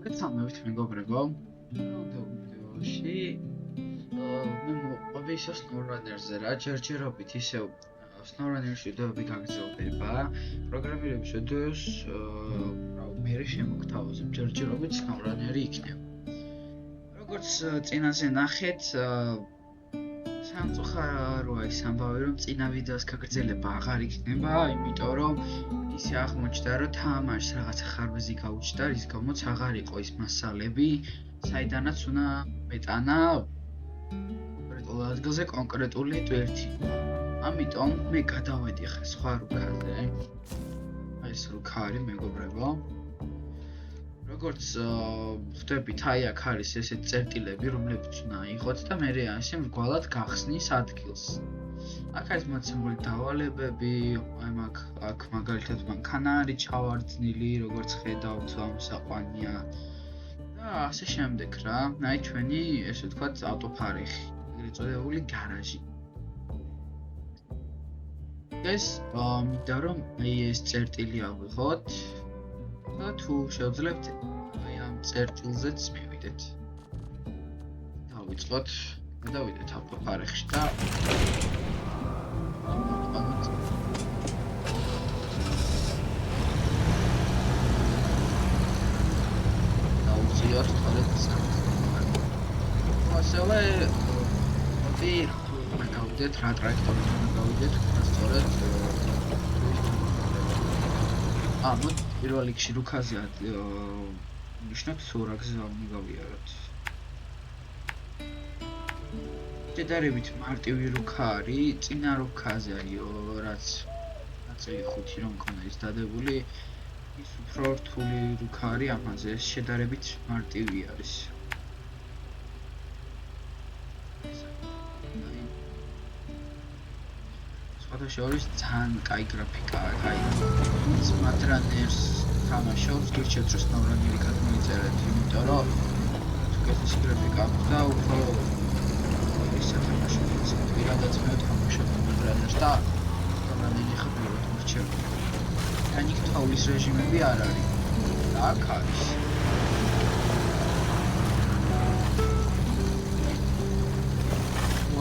მოგესალმებით მეგობრებო. ვიდეოში მე მოყვები ისევ SnowRunner-ზე რა, ჯერჯერობით ისევ SnowRunner-ში ვიდეოები გაგრძელდება. პროგრამირების ვიდეოს მე შემოგთავაზებ ჯერჯერობით SnowRunner-ი იქნება. როგორც წინაზე ნახეთ, სამწუხაროა ის ამბავი, რომ წინა ვიდეოს გაგრძელება აღარ იქნება, იმიტომ რომ ისე აღმოჩნდა, რომ თამაშს რაღაცა ხარბეზი გაუჩნდა, რის გამოც აღარ იყო ის მასალები, საიდანაც უნდა მეტანა კონკრეტულ ადგილზე კონკრეტული ტვირთი. ამიტომ მე გადავედი ხა სხვა რუკაზე. აი ეს რუკა არის მეგობრებო. როგორც ხვდებით, აი აქ არის ესეთ წერტილები, რომლებიც უნდა აიღოთ და მე ასე მრგვალად გახსნის ადგილს. აქ არის მოცემული დავალებები, აი აქ მაგალითად მანქანა არის ჩავარდნილი, როგორც ხედავთ, ამსაყვანია და ასე შემდეგ რა. აი ჩვენი ესე ვთქვათ ავტოფარეხი, ეგრეთ წოდებული გარაჟი. ეს მინდა რომ აი ეს წერტილი ავიღოთ და თუ შევძლებთ აი ამ წერტილზეც მივიდეთ. დავიწყოთ, დავიდეთ ავტოფარეხში და ასევე გავიდეთ რა ტრაქტორით გავიდეთ სწორედ მოდ პირველ რიგში რუკაზე ნიშნავთ სულ რა გზა უნდა გავიაროთ. შედარებით მარტივი რუკა არის, წინა რუკაზე რაც ნაწილი 5 რომ მქონდა ის დადებული, ის უფრო რთული რუკა არის ამაზე, შედარებით მარტივი არის. შორის ძალიან კაი გრაფიკაა, კაი. Smart Runners თამაშობს, გირჩევთ რომ SnowRunner-ი გადმოიწერეთ, იმიტომ რომ თუ გესის გრაფიკა აქვს და უფრო სათამაშო პრინციპი პირადად მე ვთამაშობ Smart Runners და SnowRunner-ი ხდება მორჩევი. თანიქ თოვლის რეჟიმები არ არის. და აქ არის.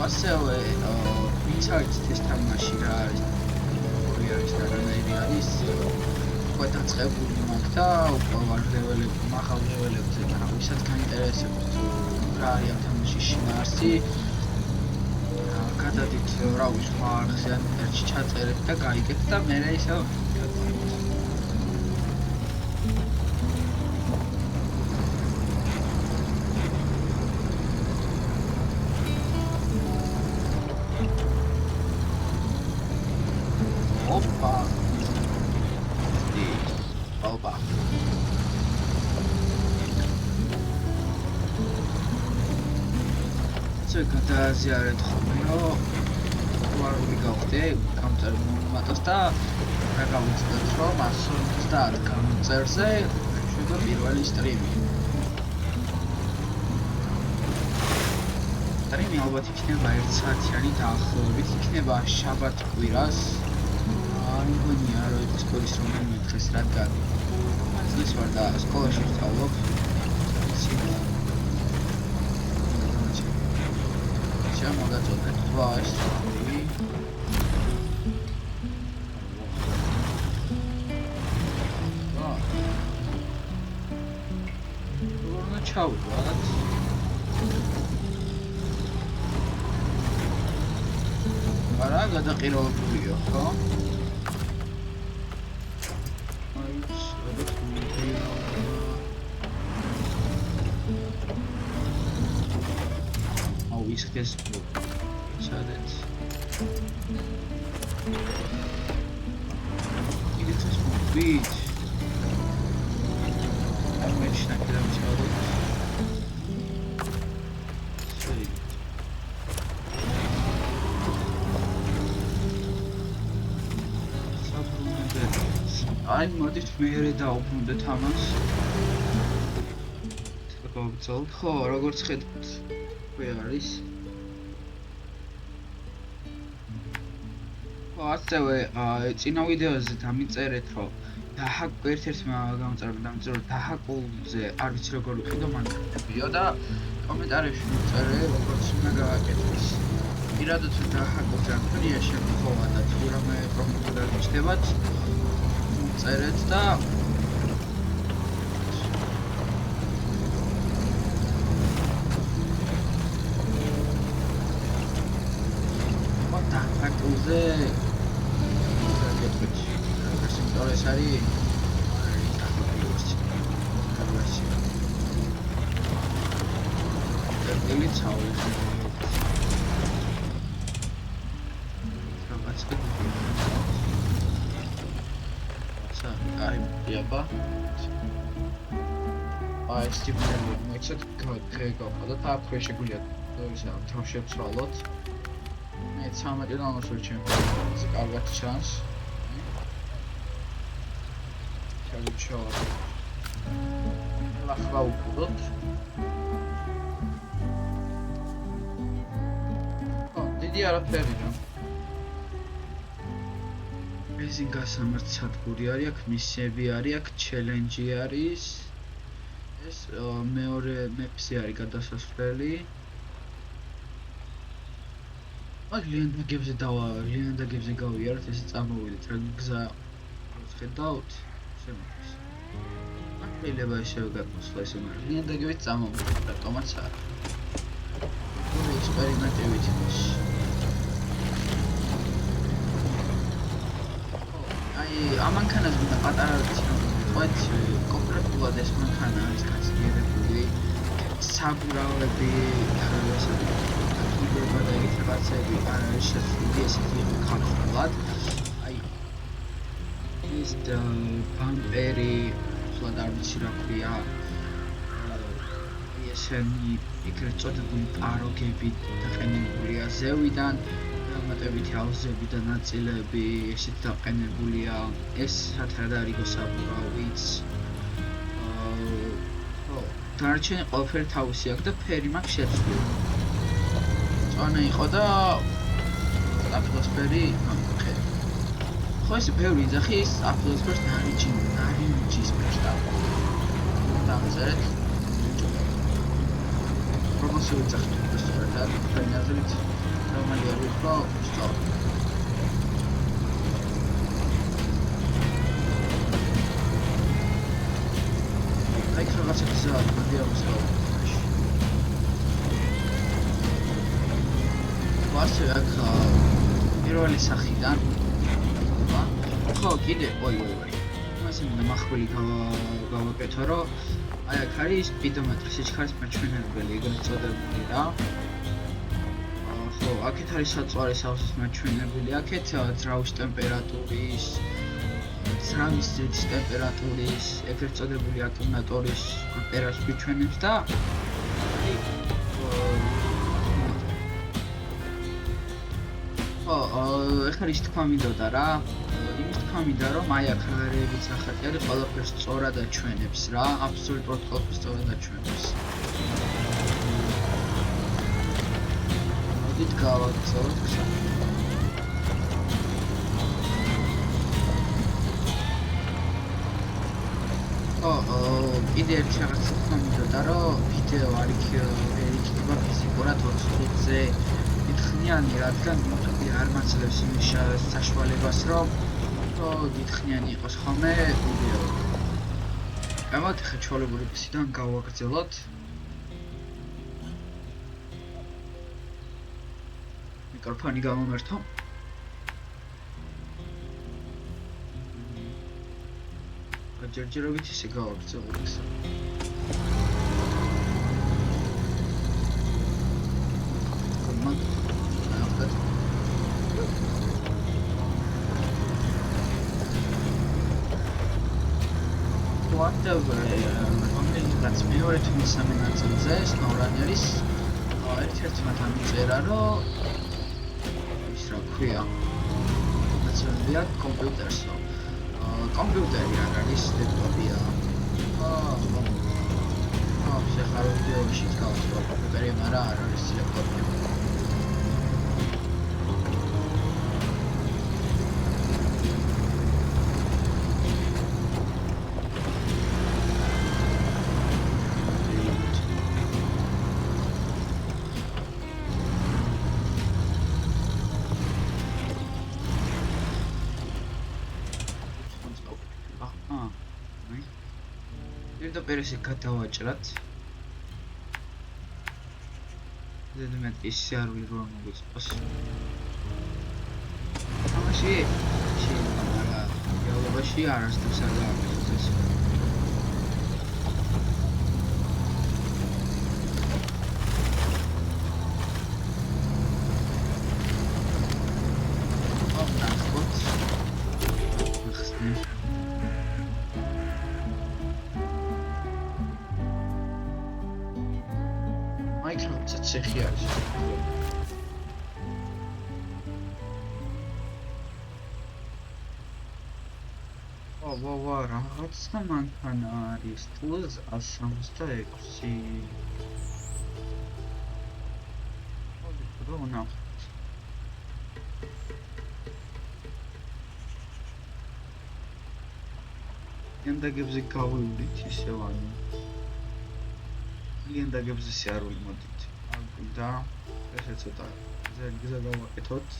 ასევე ვიცით ეს თამაში რა არის, ორი არის და რანაირი არის, უკვე დაწყებული მაქვს და უკვე ვარ ლეველებში, მაღალ ლეველებზე და ვისაც გაინტერესებს თუ რა არის ამ თამაშის შინაარსი, გადადით რა ვიცი სხვა არხზე ან ერთში ჩაწერეთ და გაიგეთ და მე ისევ გადააზიარეთ ხოლმე, რომ უარული გავხდე გამწერმატოს და რა გავუწევთ, რომ 150 გამწერზე შეგვიძლია პირველი სტრიმი. სტრიმი ალბათ იქნება 1 საათიანი დაახლოებით, იქნება შაბათ კვირას. არ მგონია რომ ეს სკოლის რომელიმე დღეს რადგან წლის ვარ და სკოლაში ვსწავლობ. მოგაწოდეთ თვას უნდა ჩავდოთ არა გადაყირებულია ხო? ის ხეს სადაც იგიც ეს მოვით ამეში ნაკერავ ჩავდოთ აი მოდით მეერე დავუბრუნდეთ ამას გავგრძელოთ ხო როგორც ხედავთ არის ასევე წინა ვიდეოზე დამიწერეთ რომ დაჰაკ ერთ-ერთმა გამომწარებდა დაჰაკულზე არ ვიცი როგორ ვიყიდო მან გაგებიო და კომენტარებში მიწერე როგორც უნდა გააკეთოს. პირადად დაჰაკულზე ამფრია შემთხვევა და თუ რამე პრობლემა გიჩნდებათ წერეთ და დაჰაკულზე ეს არის ეს ტიპები მოიცეთ გაგაყო და აქ შეგვიძლია ისა თავს შევცვალოთ. მე 13 ლამაზ ვერჩემ კარგად ჩანს. ჩავუჩვავ. ახლა უყუროთ. დიდი არაფერი რა. ეს გასამართ სადგური არის, აქ მისიები არის, აქ ჩელენჯი არის. ეს მეორე მეფსი არის გადასასვლელი. აქ ლიანდაგებზე გავიარეთ, ესე წამოვიდეთ, რა გზა ხედავთ, შემოდის. აქ შეიძლება ისევ გაკეთოს ესე, მაგრამ ლიანდაგებით წამოვიდეთ, რატომაც არა. ორი ექსპერიმენტივით ის. ამანქანას უნდა პატარა ვთქვათ, კონკრეტულად ეს მანქანა არის გაცილებული. საბურავები, ხილება და ეგეთი რაღაცები არ არის შესული ესეთი ხალხურად. ის ბამპერი, სულად არ ვიცი რა ქვია. ესენი ეგრეთ წოდებული პაროგები დაყენებულია ზევიდან. დამატებითი აუზები და ნაწილები ესეთ დაყენებულია. ეს საერთოდ არის გასაბურავიც. დარჩენი ყველაფერი თავისი აქვს და ფერი მაქვს შეცვლილი. წონა იყო და ატმოსფერი მოხდა. ხო ეს ბევრი ძახი ის ატმოსფეროს ნარიჯის პრესტავ. დამწერეთ. პრომოციული ძახი შესაძლოა ფინალზით რომელი არის ხო სწორ. აი რაღაცა გზა მოდიავს ხო. ვასე აქ პირველი სახიდან ხო კიდე ой მასე ნამახვილი გავაკეთო რომ აი აქ არის სპიდომეტრი სიჩქარის მაჩვენებელი ეგრეთ წოდებული რა. ხო აქეთ არის საწვარი სავსის მაჩვენებელი აქეთ ძრავის ტემპერატურის ძრავის ზეთის ტემპერატურის ეგრეთ წოდებული აკუმულატორის ამპერაჟს გვიჩვენებს და ეხლა ის თქვა მინდოდა რა იმის თქვა მინდა რომ აი აქ რარებით ახალი არის ყველაფერს სწორად აჩვენებს რა აბსოლუტურად ყველაფერს სწორად აჩვენებს მოდით გავაგზავნოთ გზა კიდე ერთი რაღაც თქვა მინდოდა რომ ვიდეო არ იქნება ფიზიკურად 25-ზე დიდხნიანი, რადგან YouTube არ მაძლევს იმის საშუალებას, რომ დიდხნიანი იყოს ხოლმე ვიდეო. ამათ ხა ჩვეულებრივი პისიდან გავაგრძელოთ. მიკროფონი გამომერთო. ჯერჯერობით ისე გავაგრძელოთ ესე. რომელიც მეორე თუ მესამე ნაწილზე სნოურანერის ერთ-ერთმა დამიწერა რომ ის რა ქვია მაცემატიკა კომპიუტერსო კომპიუტერი არ არის ლეპტოპია შეხარო ვიდეოში გავს რომ კომპიუტერი არა არის ლეპტოპი პირდაპირ ესე გადავაჭრათ. ზედმეტ ის სიარული რო მოგვიწყოს. თამაში შეიძლება რეალობაში არასდროს არ გააკეთოს ეს. ციხე არის. ვა, რაღაცა მანქანა არის. ტუზ 166. ხო, ნახე. ლიანდაგებზე გავივლით ისევ ანუ. ლიანდაგებზე სიარული მოდით. და ესე ცოტა გზა გავაკეთოთ.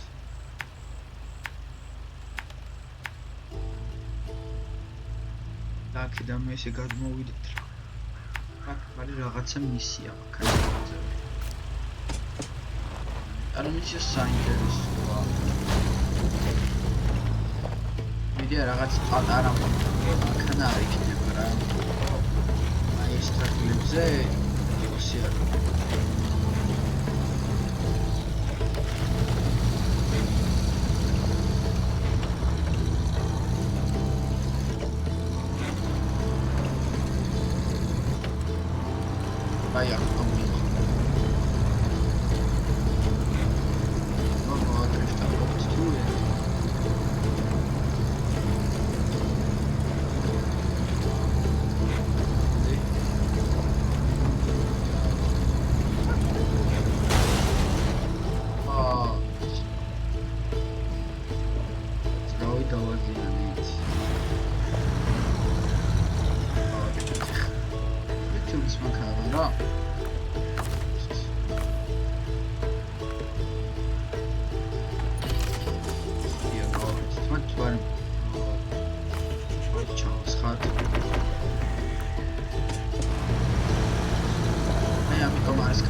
და აქედან მე ესე გადმოვიდეთ. აქ არის რაღაცა მისია მაგაზე. არ მისია საინტერესოა. მიდია რაღაც პატარა მანქანა არ იქნება რა. აი ეს ტრაქტორებზე ისია. Vaya, conmigo. No, otro está obstruye. Zdrowy dołodzi na nic. Wyciąg smakała, no.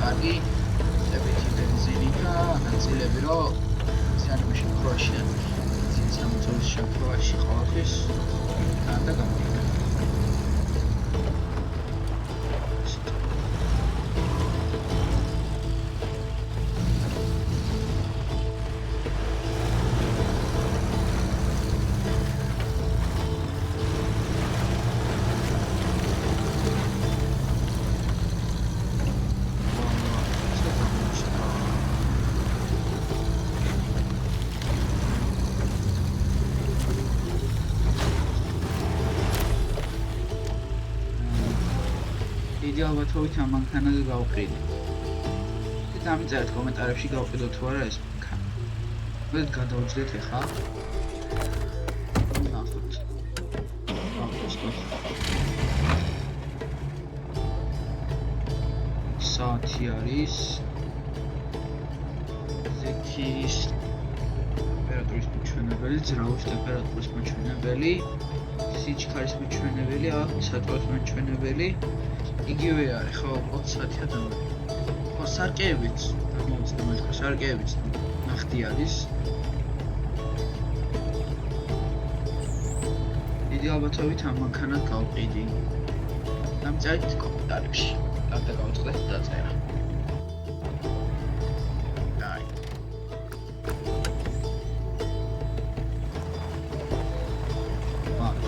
კარგი წებითი ბენზინი და ნაწილები რომ სანიმში ქროშია ის სამწუხარო შეფროში ყოველთვის და გამიგდა დიდი ალბათობით ამ მანქანაზე გავყიდე. და დამიწერეთ კომენტარებში გავყიდოთ თუ არა ეს მანქანა. მოდით გადავუჯდეთ ახლა. ნახოთ. საათი არის. ზეთის ტემპერატურის მაჩვენებელი, ძრავის ტემპერატურის მაჩვენებელი, სიჩქარის მაჩვენებელი, საწვავის მაჩვენებელი. იგივე არის ხო 20 საათია და ხო სარკეებიც გამოვიწყდა მაგ სარკეებიც ნახტი არის დიდი ალბათობით ამ მანქანას გავყიდი დამწერეთ კომენტარებში და გავწყდეთ დაწერა აი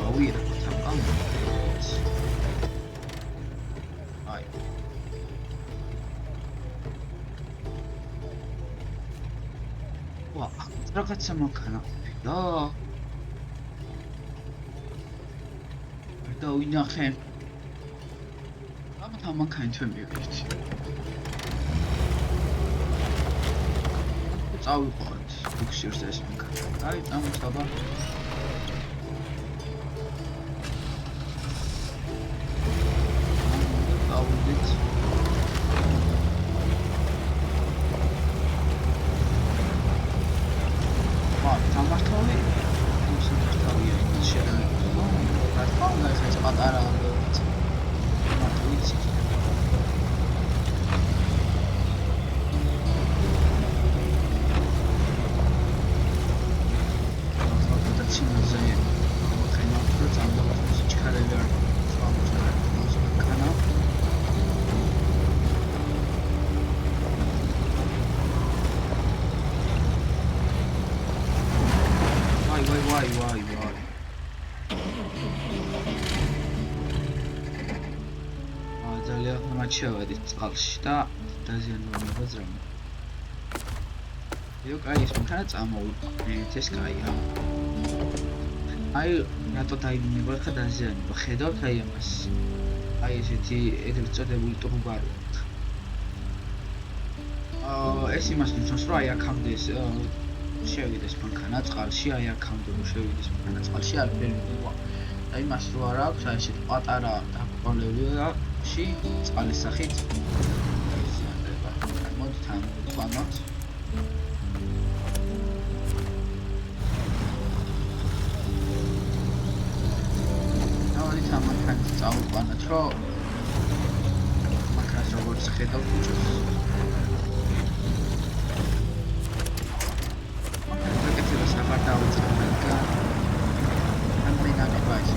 გავიერა ამ რაღაცა მანქანა და ვინახე ამ მანქანა თქვენ მივიდეთ წავიყვანთ ბუქსირს ეს მანქანა აი წამოწაბა წავიდეთ სამართალი ის სამართალია ის შეიძლება პატარა ალბათ შევედით წყალში და დაზიანება ძრომა. იო, კაი, ეს მანქანა წამოვიყვანეთ, ეს კაია. აი, რატო დაიმინება ხა დაზიანება? ხედავთ აი ამას. აი ესეთი ეგრეთ წოდებული ტრუბარია. ეს იმას ნიშნავს, რომ აი აქამდე შევიდეს მანქანა წყალში, აი აქამდე რომ შევიდეს მანქანა წყალში, არ ფერმდება. და იმას რო არ აქვს, აი ესეთი პატარა დაკვალებია წყალის სახით ზიანდება. მოდით ამოვიყვანოთ. მოდით ამ მანქანას წავიყვანოთ, რომ მანქანას როგორც ხედავთ უჭერს. მანქანა საფარ დავიწყებდა. ამენანება ის.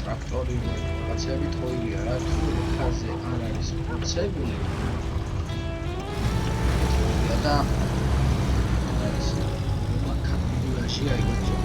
ტრაქტორი რაღაცები თოილია რა თუ ხაზე არ არის პროცებული და არის მანქანაში აიგოჩო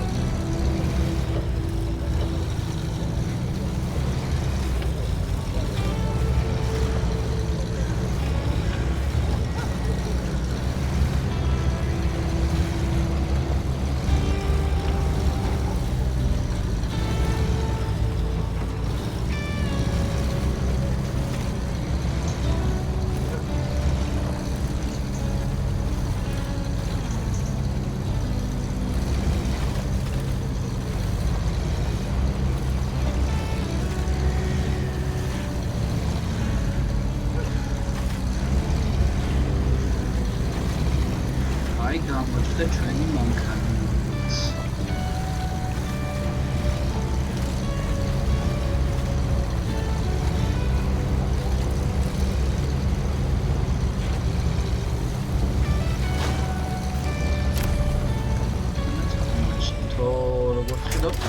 გამოჩნდა ჩვენი მანქანაც. თო როგორ ხედავთ?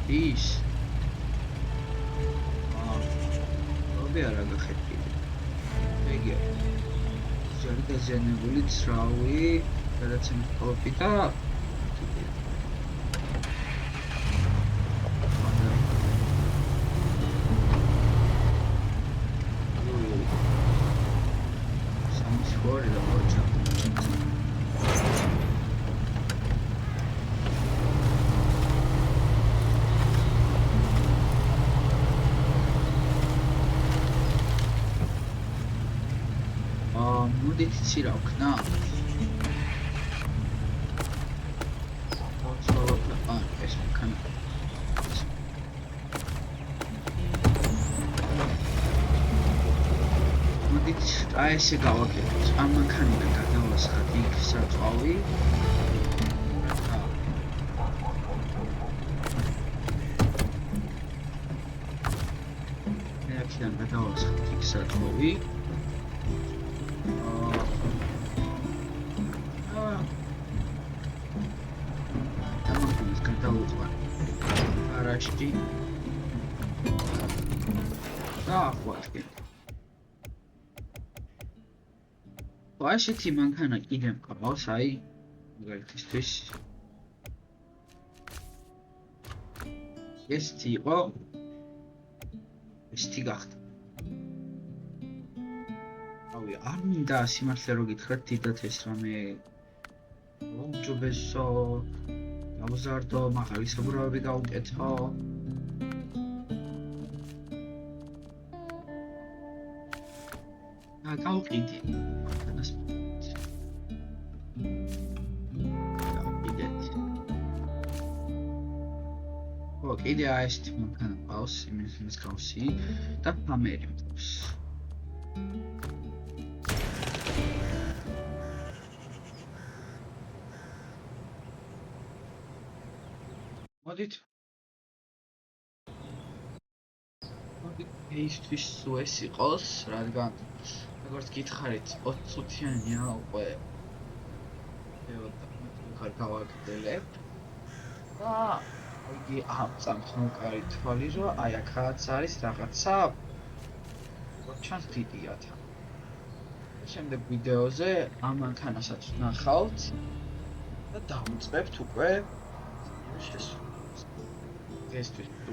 ის არა გახეთილი. ეგია. ჯარი დაზიანებული ცრავი, გადაცემის კოპი და სამის ხორი და მოჩა. მოდით იცი რა ვქნა? ეს მანქანა. მოდით აი ესე გავაკეთოთ. ამ მანქანიდან გადავასხათ იქ საწვავი. აქედან გადავასხათ იქ საწვავი. არაშტი ახვალკე ვაშეთი მანქანა კიდე მყავს აი მაგალითისთვის ესეთი იყო ესეთი გახდა ავი არ მინდა სიმართლე რო გითხრათ დიდათ ეს რამე უმჯობესო გავზარდო, მაღალი საბრალები გავუკეთო. გავყიდი. კიდე აესეთი მანქანა ყავს, იმის გავსი და ფამერი მყავს. მოდით ეისთვის სუეს იყოს, რადგან როგორც გითხარით 20 წუთიანია უკვე ხარ გავაგრძელებ და იგი ამწამხნუკარი თვალი რომ აი აქაც არის რაღაცა ჩანს დიდიათ შემდეგ ვიდეოზე ამ მანქანასაც ვნახავთ და დავუწყებთ უკვე შესრულებას. ეს თვითონ